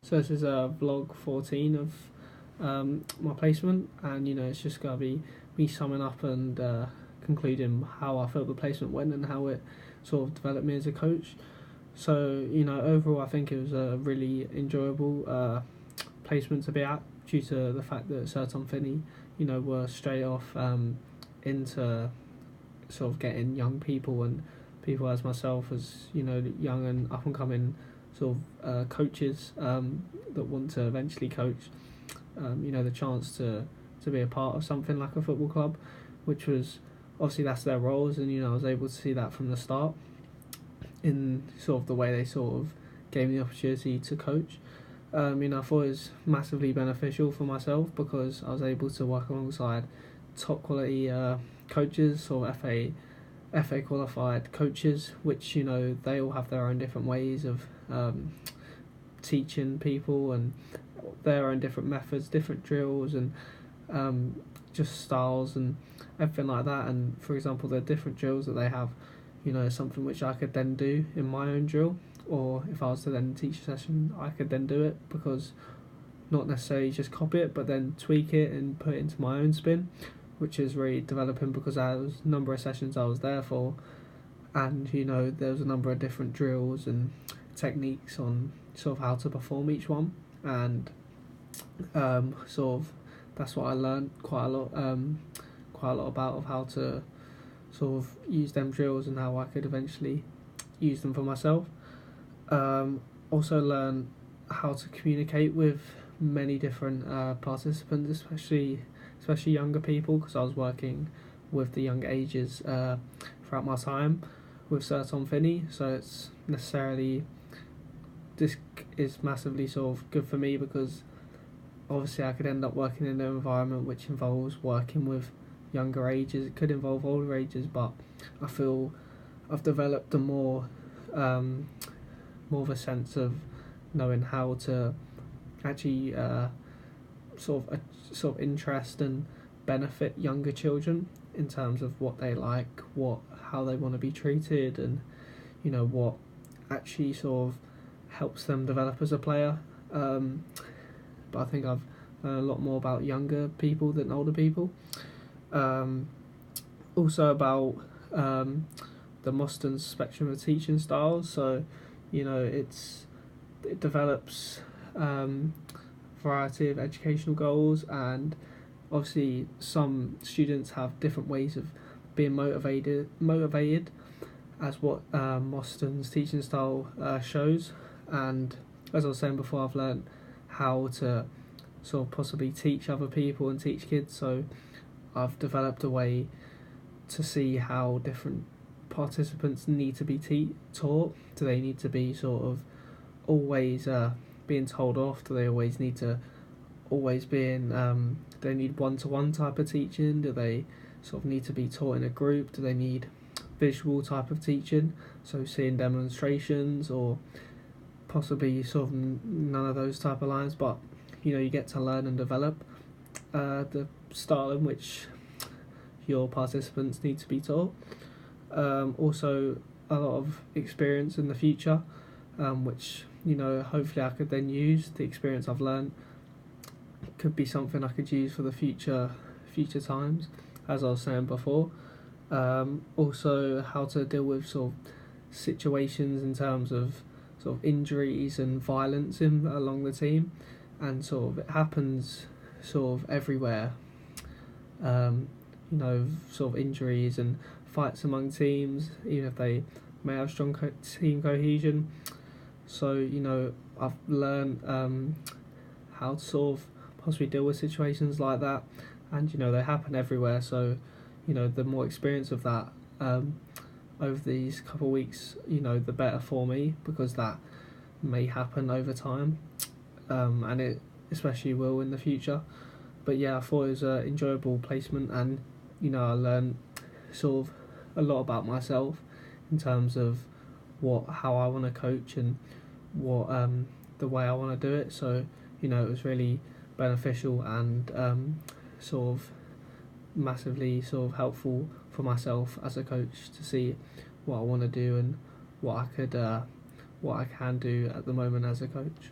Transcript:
So this is a vlog 14 of my placement, and it's just gonna be me summing up and concluding how I felt the placement went and how it sort of developed me as a coach. So overall I think it was a really enjoyable placement to be at, due to the fact that Sir Tom Finney were straight off into sort of getting young people and people as myself, as young and up and coming sort of coaches that want to eventually coach, the chance to be a part of something like a football club, which was obviously that's their roles, and I was able to see that from the start in sort of the way they sort of gave me the opportunity to coach. I thought it was massively beneficial for myself because I was able to work alongside top quality coaches, or FA qualified coaches, which they all have their own different ways of teaching people, and their own different methods, different drills, and just styles and everything like that. And for example, the different drills that they have, something which I could then do in my own drill, or if I was to then teach a session, I could then do it, because not necessarily just copy it, but then tweak it and put it into my own spin, which is really developing, because there was a number of sessions I was there for, and there was a number of different drills and techniques on sort of how to perform each one, and sort of that's what I learned quite a lot about, of how to sort of use them drills and how I could eventually use them for myself. Also learn how to communicate with many different participants, especially younger people, because I was working with the younger ages throughout my time with Sir Tom Finney. So this is massively sort of good for me, because obviously I could end up working in an environment which involves working with younger ages. It could involve older ages, but I feel I've developed a more of a sense of knowing how to actually sort of interest and benefit younger children in terms of what they like, how they want to be treated, and what actually sort of helps them develop as a player. But I think I've learned a lot more about younger people than older people. Also about the Mostyn spectrum of teaching styles. So it develops variety of educational goals, and obviously some students have different ways of being motivated, as what Mostyn's teaching style shows. And as I was saying before, I've learned how to sort of possibly teach other people and teach kids, so I've developed a way to see how different participants need to be taught. Do they need to be sort of always being told off? Do they always need to be in do they need one-to-one type of teaching? Do they sort of need to be taught in a group? Do they need visual type of teaching, so seeing demonstrations, or possibly sort of none of those type of lines? But you get to learn and develop the style in which your participants need to be taught. Also a lot of experience in the future, which hopefully I could then use. The experience I've learned could be something I could use for the future times, as I was saying before. Also how to deal with sort of situations in terms of sort of injuries and violence along the team, and sort of it happens sort of everywhere. Sort of injuries and fights among teams, even if they may have strong team cohesion. So I've learned how to sort of possibly deal with situations like that, and they happen everywhere. So the more experience of that over these couple of weeks, the better for me, because that may happen over time, and it especially will in the future. But yeah, I thought it was an enjoyable placement, and I learned sort of a lot about myself in terms of how I want to coach, and what the way I want to do it. So it was really beneficial, and sort of massively sort of helpful for myself as a coach to see what I want to do, and what I can do at the moment as a coach.